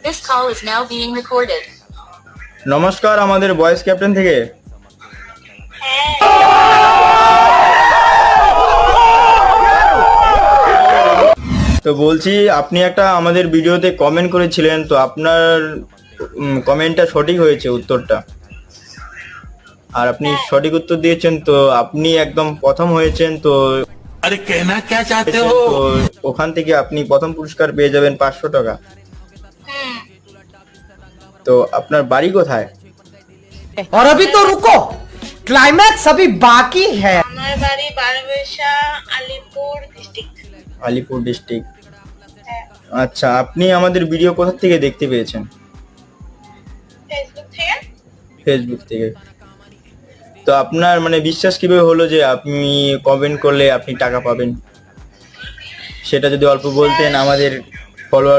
This call is now being recorded. নমস্কার আমাদের voice captain থেকে। তো বলছি আপনি একটা আমাদের ভিডিওতে কমেন্ট করেছিলেন, তো আপনার কমেন্টটা সঠিক হয়েছে উত্তরটা, আর আপনি সঠিক উত্তর দিয়েছেন, তো আপনি একদম প্রথম হয়েছেন। তো अरे कहना क्या चाहते हो? তো ওখান থেকে আপনি প্রথম পুরস্কার পেয়ে যাবেন 500 টাকা। তো আপনার বাড়ি কোথায়? और अभी तो रुको, क्लाइमैक्स अभी बाकी है। আমার বাড়ি বারবেশা, আলিপুর ডিস্ট্রিক্ট। আলিপুর ডিস্ট্রিক্ট। আচ্ছা, আপনি আমাদের ভিডিও কোথা থেকে দেখতে পেয়েছেন? ফেসবুক থেকে। ফেসবুক থেকে। তো আপনার মানে বিশ্বাস কিভাবে হলো যে আপনি কমেন্ট করলে আপনি টাকা পাবেন? সেটা যদি অল্প বলতেন, আমাদের ফলোয়ার